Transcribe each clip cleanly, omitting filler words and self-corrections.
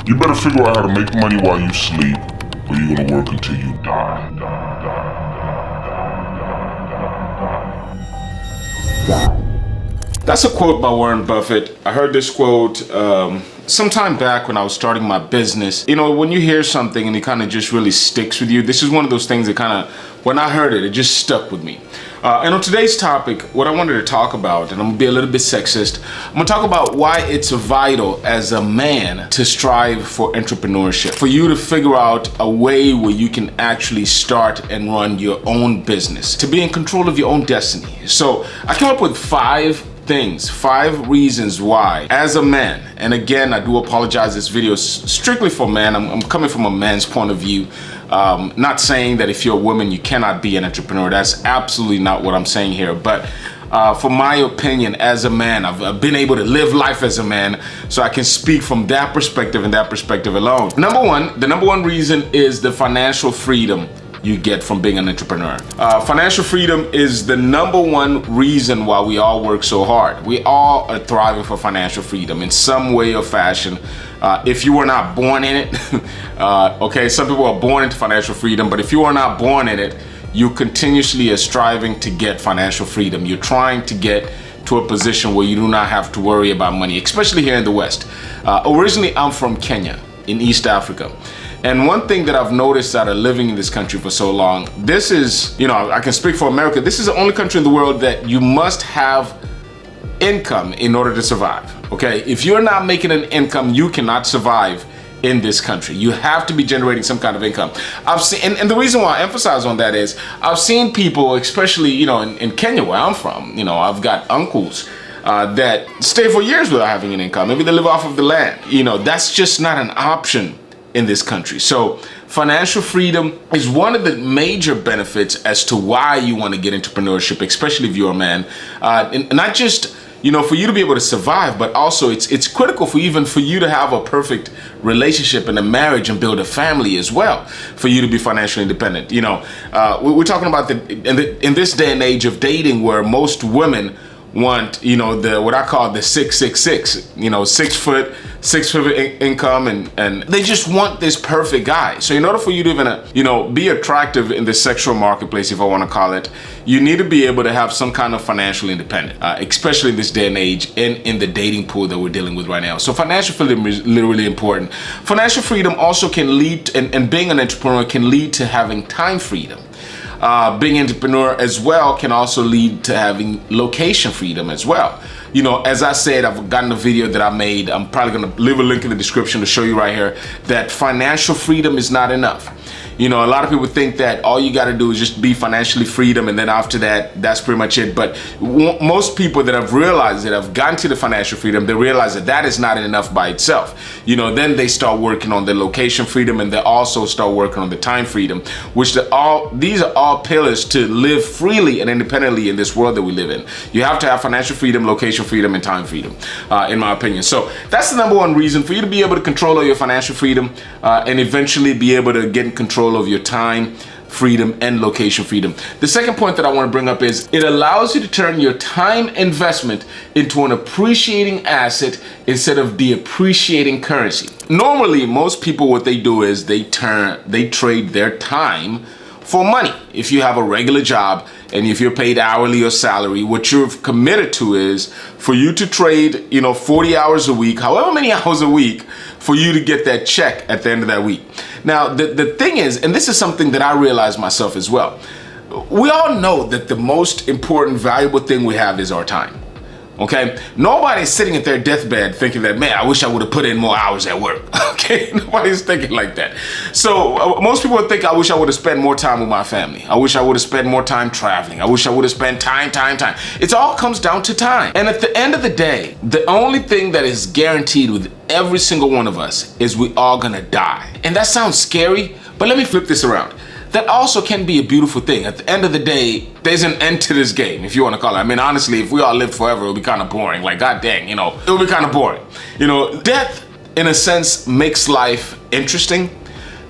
You better figure out how to make money while you sleep, or you're gonna work until you die. That's a quote by Warren Buffett. I heard this quote sometime back when I was starting my business. You know, when you hear something and it kind of just really sticks with you, this is one of those things that kind of, when I heard it, it just stuck with me. And on today's topic, what I wanted to talk about, and I'm gonna be a little bit sexist, I'm gonna talk about why it's vital as a man to strive for entrepreneurship, for you to figure out a way where you can actually start and run your own business, to be in control of your own destiny. So I came up with five reasons why, as a man, and again, I do apologize, this video is strictly for men. I'm coming from a man's point of view. Not saying that if you're a woman, you cannot be an entrepreneur. That's absolutely not what I'm saying here. But for my opinion, as a man, I've been able to live life as a man, so I can speak from that perspective and that perspective alone. The number one reason is the financial freedom you get from being an entrepreneur. Financial freedom is the number one reason why we all work so hard. We all are thriving for financial freedom in some way or fashion. If you were not born in it, okay, some people are born into financial freedom, but if you are not born in it, you continuously are striving to get financial freedom. You're trying to get to a position where you do not have to worry about money, especially here in the West. Originally, I'm from Kenya in East Africa. And one thing that I've noticed out of living in this country for so long, this is, you know, I can speak for America, this is the only country in the world that you must have income in order to survive, okay? If you're not making an income, you cannot survive in this country. You have to be generating some kind of income. I've seen, and the reason why I emphasize on that is, I've seen people, especially, you know, in Kenya where I'm from, you know, I've got uncles that stay for years without having an income. Maybe they live off of the land. You know, that's just not an option in this country. So financial freedom is one of the major benefits as to why you want to get entrepreneurship, especially if you're a man. And not just, you know, for you to be able to survive, but also it's critical for even for you to have a perfect relationship and a marriage and build a family as well, for you to be financially independent. You know, we're talking about in this day and age of dating, where most women want, you know, what I call the 666, you know, 6 foot, 6 figure income, and they just want this perfect guy. So in order for you to even, you know, be attractive in the sexual marketplace, if I want to call it, you need to be able to have some kind of financial independence, especially in this day and age and in the dating pool that we're dealing with right now. So financial freedom is literally important. Financial freedom also can lead, and being an entrepreneur can lead to having time freedom. Being an entrepreneur as well can also lead to having location freedom as well. You know, as I said, I've gotten a video that I made. I'm probably gonna leave a link in the description to show you right here that financial freedom is not enough. You know, a lot of people think that all you got to do is just be financially freedom, and then after that, that's pretty much it. But most people that have realized that have gotten to the financial freedom, they realize that that is not enough by itself. You know, then they start working on the location freedom, and they also start working on the time freedom, which these are all pillars to live freely and independently in this world that we live in. You have to have financial freedom, location freedom, and time freedom, in my opinion. So that's the number one reason for you to be able to control all your financial freedom, and eventually be able to get in control of your time freedom and location freedom. The second point that I want to bring up is it allows you to turn your time investment into an appreciating asset instead of depreciating currency. Normally, most people, what they do is they trade their time for money. If you have a regular job and if you're paid hourly or salary, what you're committed to is for you to trade, you know, 40 hours a week, however many hours a week, for you to get that check at the end of that week. Now, the thing is, and this is something that I realized myself as well, we all know that the most important, valuable thing we have is our time. Okay, nobody's sitting at their deathbed thinking that, man, I wish I would have put in more hours at work. Okay, nobody's thinking like that. So most people would think, I wish I would have spent more time with my family. I wish I would have spent more time traveling. I wish I would have spent time. It all comes down to time. And at the end of the day, the only thing that is guaranteed with every single one of us is we all gonna die. And that sounds scary, but let me flip this around. That also can be a beautiful thing. At the end of the day, there's an end to this game, if you want to call it. I mean, honestly, if we all lived forever, it would be kind of boring. Like, god dang, you know, it would be kind of boring. You know, death, in a sense, makes life interesting,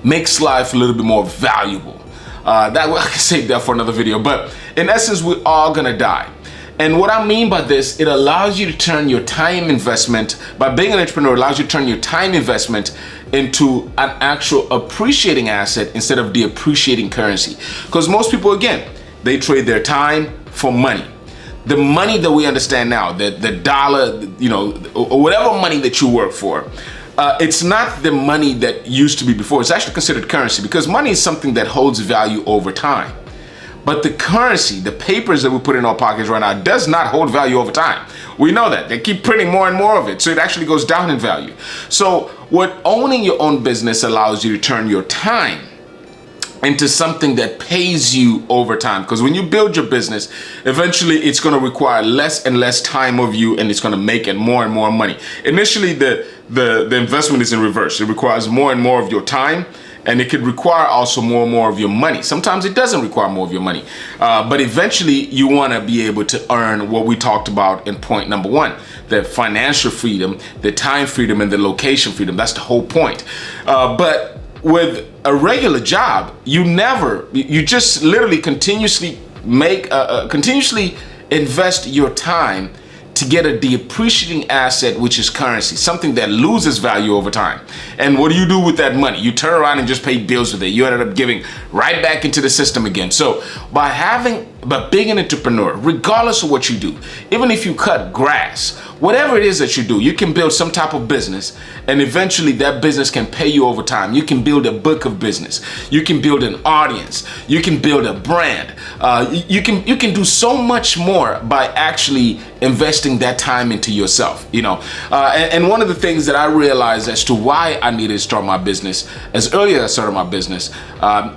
makes life a little bit more valuable. I can save that for another video. But in essence, we're all gonna die. And what I mean by this, it allows you to turn your time investment, by being an entrepreneur, allows you to turn your time investment into an actual appreciating asset instead of depreciating currency. Because most people, again, they trade their time for money. The money that we understand now, the dollar, or whatever money that you work for, it's not the money that used to be before. It's actually considered currency because money is something that holds value over time. But the currency, the papers that we put in our pockets right now, does not hold value over time. We know that. They keep printing more and more of it, so it actually goes down in value. So what owning your own business allows you to turn your time into something that pays you over time. Because when you build your business, eventually it's going to require less and less time of you, and it's going to make it more and more money. Initially, the investment is in reverse. It requires more and more of your time, and it could require also more and more of your money. Sometimes it doesn't require more of your money. But eventually you want to be able to earn what we talked about in point number one, the financial freedom, the time freedom, and the location freedom. That's the whole point. But with a regular job, you just literally continuously invest your time to get a depreciating asset, which is currency, something that loses value over time. And what do you do with that money? You turn around and just pay bills with it. You ended up giving right back into the system again. So by being an entrepreneur, regardless of what you do, even if you cut grass, whatever it is that you do, you can build some type of business, and eventually that business can pay you over time. You can build a book of business. You can build an audience. You can build a brand. You can do so much more by actually investing that time into yourself. And one of the things that I realized as to why I needed to start my business as early as I started my business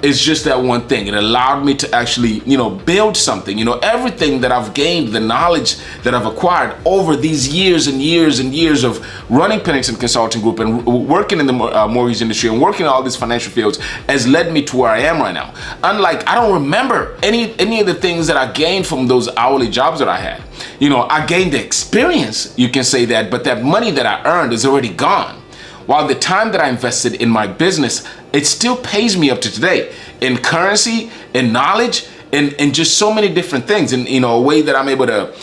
is just that one thing. It allowed me to actually, build something. Everything that I've gained, the knowledge that I've acquired over these years and years and years of running Pennington Consulting Group and working in the mortgage industry and working in all these financial fields has led me to where I am right now. Unlike, I don't remember any of the things that I gained from those hourly jobs that I had. I gained the experience, you can say that, but that money that I earned is already gone. While the time that I invested in my business, it still pays me up to today in currency, in knowledge, and just so many different things. And, a way that I'm able to,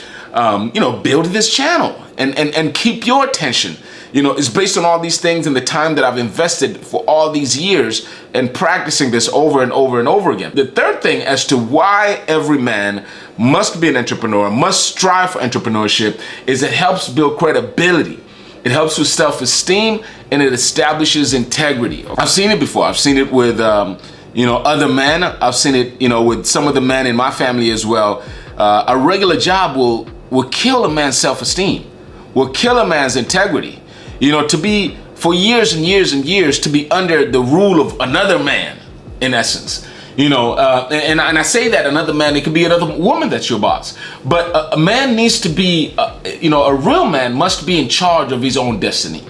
build this channel and keep your attention, is based on all these things and the time that I've invested for all these years and practicing this over and over and over again. The third thing as to why every man must be an entrepreneur, must strive for entrepreneurship, is it helps build credibility. It helps with self-esteem, and it establishes integrity. I've seen it before. I've seen it with, other men. I've seen it, with some of the men in my family as well. A regular job will kill a man's self-esteem, will kill a man's integrity. To be for years and years and years to be under the rule of another man, in essence. And I say that another man, it could be another woman that's your boss. But a man needs to be, a real man must be in charge of his own destiny,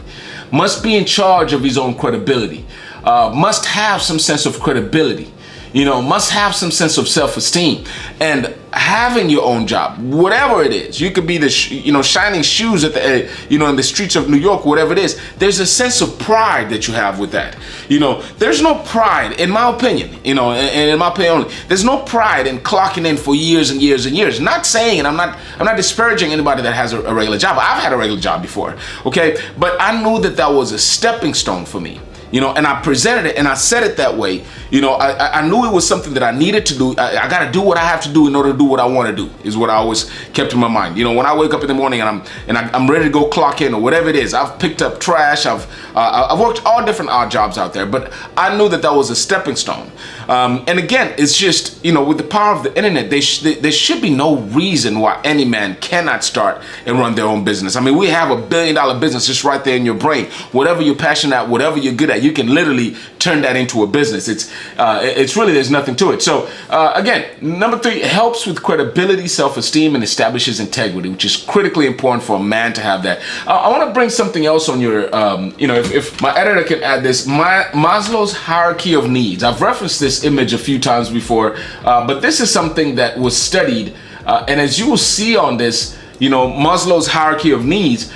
must be in charge of his own credibility, must have some sense of credibility, must have some sense of self-esteem. And having your own job, whatever it is, you could be the shining shoes at the in the streets of New York, whatever it is. There's a sense of pride that you have with that. There's no pride, in my opinion, and in my opinion only, there's no pride in clocking in for years and years and years. Not saying, and I'm not disparaging anybody that has a regular job. I've had a regular job before, okay, but I knew that was a stepping stone for me. And I presented it and I said it that way. I knew it was something that I needed to do. I got to do what I have to do in order to do what I want to do, is what I always kept in my mind. When I wake up in the morning and I'm ready to go clock in or whatever it is, I've picked up trash. I've worked all different odd jobs out there, but I knew that was a stepping stone. And again, it's just, with the power of the internet, there should be no reason why any man cannot start and run their own business. I mean, we have $1 billion business just right there in your brain. Whatever you're passionate at, whatever you're good at, you can literally turn that into a business. It's really, there's nothing to it. So again, number 3, it helps with credibility, self-esteem, and establishes integrity, which is critically important for a man to have that. I want to bring something else on your, if my editor can add this, Maslow's hierarchy of needs. I've referenced this image a few times before, but this is something that was studied, and as you will see on this, Maslow's hierarchy of needs,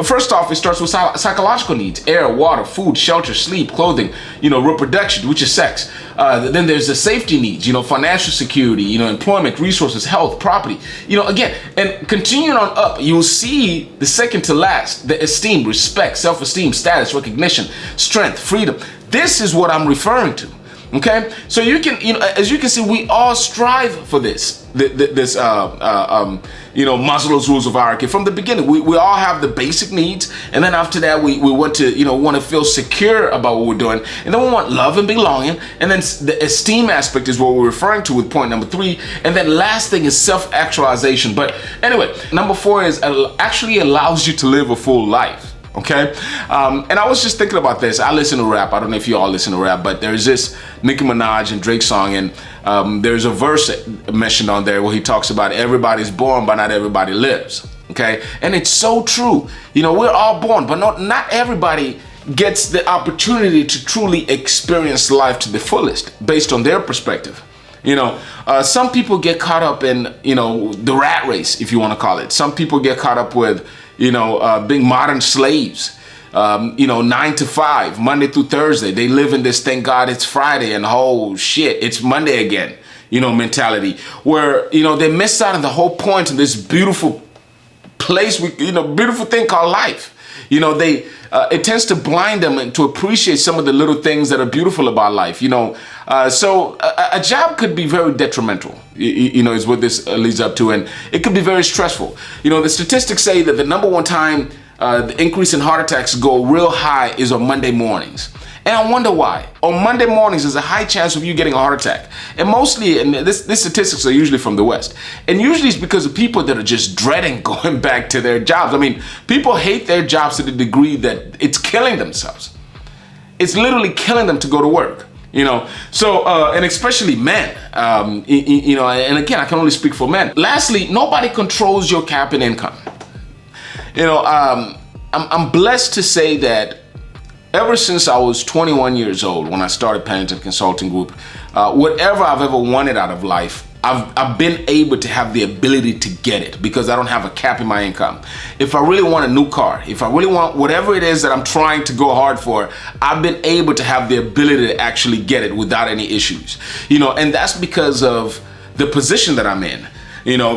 first off, it starts with psychological needs: air, water, food, shelter, sleep, clothing, reproduction, which is sex. Then there's the safety needs, financial security, employment, resources, health, property, again, and continuing on up, you'll see the second to last, the esteem, respect, self-esteem, status, recognition, strength, freedom. This is what I'm referring to. Okay, so you can, as you can see, we all strive for this Maslow's rules of hierarchy from the beginning. We all have the basic needs, and then after that, we want to feel secure about what we're doing, and then we want love and belonging, and then the esteem aspect is what we're referring to with point number 3, and then last thing is self-actualization. But anyway, number 4 is actually allows you to live a full life. Okay, and I was just thinking about this. I listen to rap. I don't know if you all listen to rap, but there's this Nicki Minaj and Drake song, and there's a verse mentioned on there where he talks about everybody's born, but not everybody lives. Okay, and it's so true. We're all born, but not everybody gets the opportunity to truly experience life to the fullest based on their perspective. Some people get caught up in, the rat race, if you want to call it. Some people get caught up with, being modern slaves, 9 to 5, Monday through Thursday. They live in this, thank God it's Friday, and oh shit, it's Monday again, mentality, where, they miss out on the whole point of this beautiful place, beautiful thing called life. It tends to blind them to appreciate some of the little things that are beautiful about life. So a job could be very detrimental, is what this leads up to, and it could be very stressful. The statistics say that the number one time the increase in heart attacks go real high is on Monday mornings. And I wonder why. On Monday mornings, there's a high chance of you getting a heart attack. And mostly, and this statistics are usually from the West. And usually it's because of people that are just dreading going back to their jobs. I mean, people hate their jobs to the degree that it's killing themselves. It's literally killing them to go to work. So, and especially men, and again, I can only speak for men. Lastly, nobody controls your cap and income. I'm blessed to say that ever since I was 21 years old, when I started Pennington Consulting Group, whatever I've ever wanted out of life, I've been able to have the ability to get it because I don't have a cap in my income. If I really want a new car, if I really want whatever it is that I'm trying to go hard for, I've been able to have the ability to actually get it without any issues. And that's because of the position that I'm in.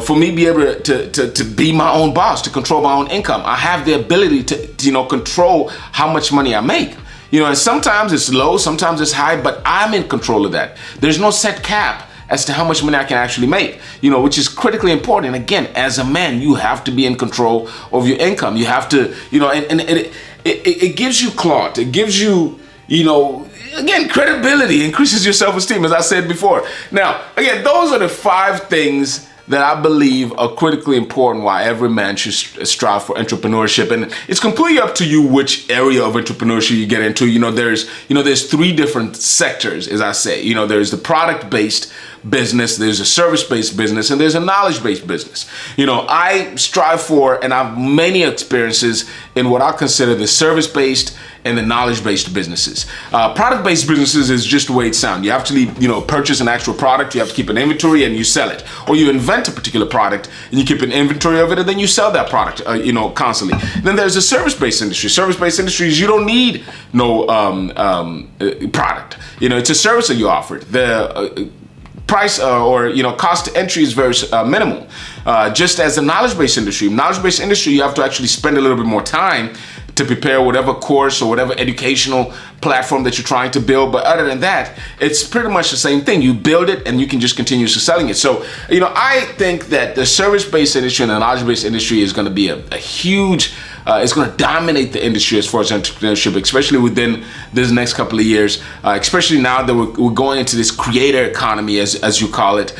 For me to be able to be my own boss, to control my own income, I have the ability to control how much money I make. And sometimes it's low, sometimes it's high, but I'm in control of that. There's no set cap as to how much money I can actually make, which is critically important. And again, as a man, you have to be in control of your income. You have to, and it gives you clout. It gives you, again, credibility, increases your self-esteem, as I said before. Now, again, those are the 5 things that I believe are critically important why every man should strive for entrepreneurship. And it's completely up to you which area of entrepreneurship you get into. There's 3 different sectors, as I say. There's the product-based business, there's a service-based business, and there's a knowledge-based business. I strive for, and I have many experiences in what I consider the service-based and the knowledge-based businesses. Product-based businesses is just the way it sounds. You have to, purchase an actual product, you have to keep an inventory, and you sell it. Or you invent a particular product, and you keep an inventory of it, and then you sell that product, constantly. Then there's a service-based industry. Service-based industries, you don't need no product. It's a service that you offered. The price or cost to entry is very minimal. Just as the knowledge-based industry. Knowledge-based industry, you have to actually spend a little bit more time to prepare whatever course or whatever educational platform that you're trying to build. But other than that, it's pretty much the same thing. You build it and you can just continue selling it. So, I think that the service-based industry and the knowledge-based industry is going to be a huge, it's going to dominate the industry as far as entrepreneurship, especially within this next couple of years, especially now that we're going into this creator economy, as you call it.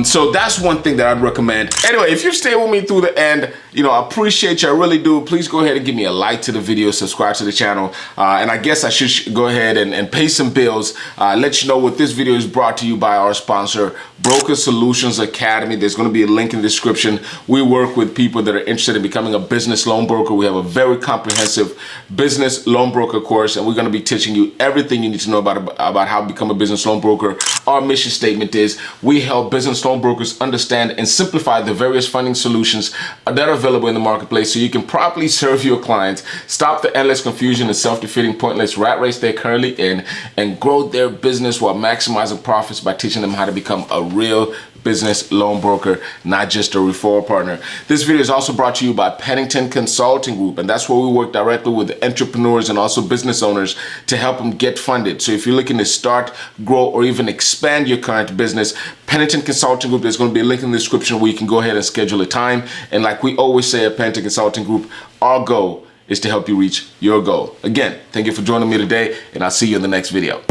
So that's one thing that I'd recommend. Anyway, if you stay with me through the end, You know, I appreciate you. I really do. Please go ahead and give me a like to the video, subscribe to the channel. And I guess I should go ahead and pay some bills. Let you know what this video is brought to you by our sponsor, Broker Solutions Academy. There's going to be a link in the description. We work with people that are interested in becoming a business loan broker. We have a very comprehensive business loan broker course, and we're going to be teaching you everything you need to know about how to become a business loan broker. Our mission statement is we help business loan brokers understand and simplify the various funding solutions that are available in the marketplace so you can properly serve your clients, stop the endless confusion and self-defeating pointless rat race they're currently in, and grow their business while maximizing profits by teaching them how to become a real business loan broker, not just a referral partner. This video is also brought to you by Pennington Consulting Group, and that's where we work directly with entrepreneurs and also business owners to help them get funded. So if you're looking to start, grow, or even expand your current business, Pennington Consulting Group, there's going to be a link in the description where you can go ahead and schedule a time. And like we always say at Pennington Consulting Group, our goal is to help you reach your goal. Again, thank you for joining me today, and I'll see you in the next video.